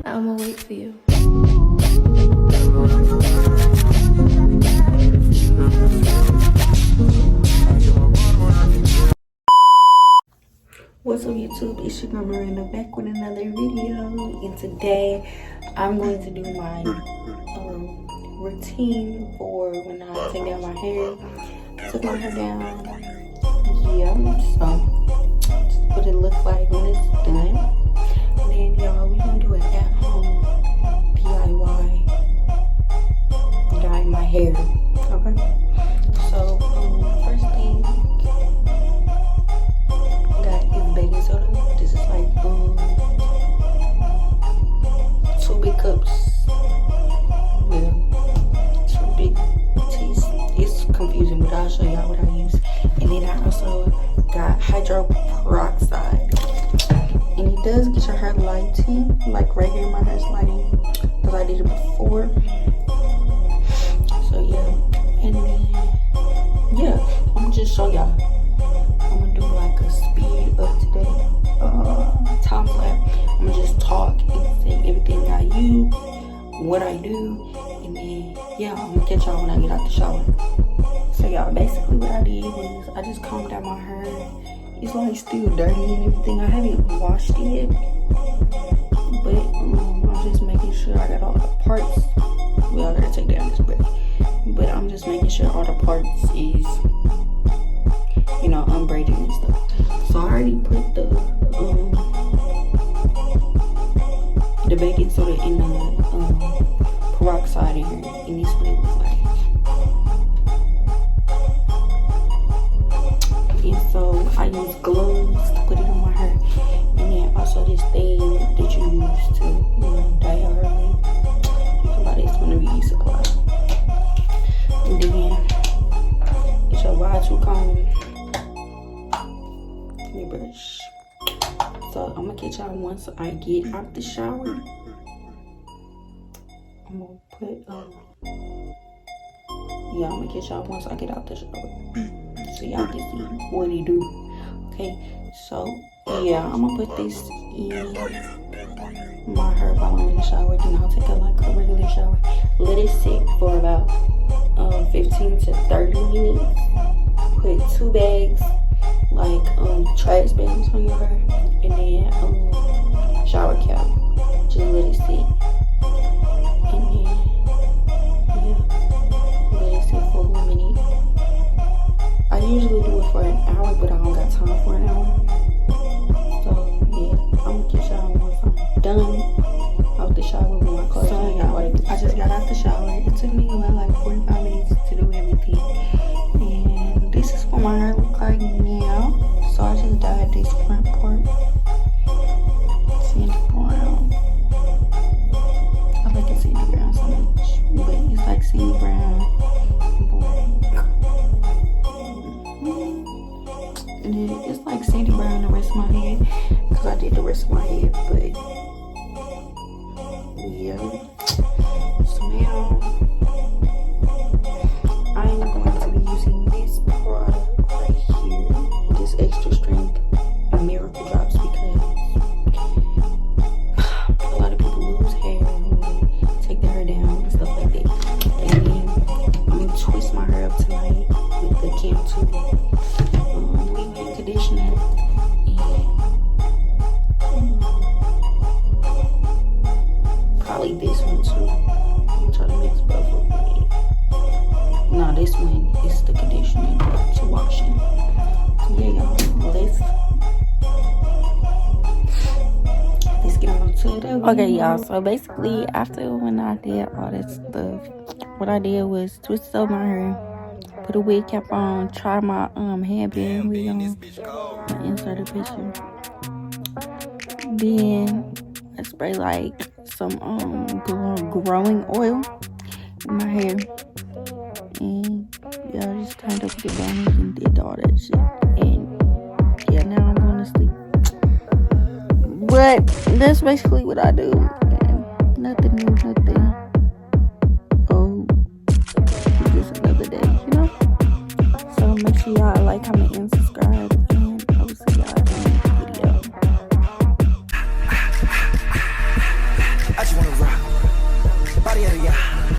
I'ma wait for you. What's up YouTube, it's your girl Miranda back with another video, and today I'm going to do my routine for when I take down my hair. Took my hair down, yeah, so just what it looks like when it's done. And then y'all, we gonna do it at home DIY dye my hair, okay? So first thing baking soda. This is like 2 big cups. Yeah, 2 big teas. It's confusing, but I'll show y'all what I use. And then I also got hydro peroxide, and it does get your hair lighting. Like right here, my hair's lighting because I did it before. So yeah, and then yeah, I'm gonna just show y'all. I'm gonna do like a speed up today time lapse. I'm gonna just talk and say everything I use, what I do, and then yeah, I'm gonna catch y'all when I get out the shower. So y'all, basically what I did was I just combed out my hair. It's like still dirty and everything. I haven't washed it yet, but I'm just making sure I got all the parts. Well, I gotta take down this braid, but I'm just making sure all the parts is, you know, unbraided and stuff. So I already put the baking soda in the peroxide in here, and this is what it looks like. And so I use gloves to put it on my hair, and then also this thing that you use to, you know, dye your hair with. You can buy this from the beauty supply. And then get your Y2 comb. Brush. So I'm gonna catch y'all once I get out the shower. I'm gonna put yeah, I'm gonna catch y'all once I get out the shower, so y'all can see what he do. Okay, so yeah, I'm gonna put this in my hair while I'm in the shower. Then I'll take a regular shower. Let it sit for about 15 to 30 minutes. Put 2 bags like trash bags on your hair, and then shower cap. Just let it sit, and then yeah, let it sit for a minute. I usually do it for an hour, but I don't got time for an hour. So yeah, I'm gonna catch y'all once I'm done out the shower with my clothes. So y'all, I just got out the shower. It took me about like 45 minutes to do everything, and this is what my hair look like now. So I just dyed this front part sandy brown. I like it sandy brown so much, but it's like sandy brown black. And then it's like sandy brown the rest of my head, because I did the rest of my head. But yeah, so now I'm going to be using this product right here, this extra strength miracle drops, because a lot of people lose hair when they take their hair down and stuff like that. And then I'm gonna twist my hair up tonight with the Cam 2 leave-in conditioner, and probably this one too. I'm gonna try to mix both of them. No, this one is the conditioner to wash in. Yeah, y'all, let's get on to it. Okay, y'all, so basically after when I did all that stuff, what I did was twist up my hair, put a wig cap on, try my headband wig on, insert a picture. Then I spray like some growing oil in my hair, and yeah, I just turned up the bangs and did all that shit. And yeah, now I'm going to sleep. But that's basically what I do. And nothing new, nothing. Oh, just another day, you know? So make sure y'all like, comment, and subscribe. And I will see y'all in the next video. later, y'all.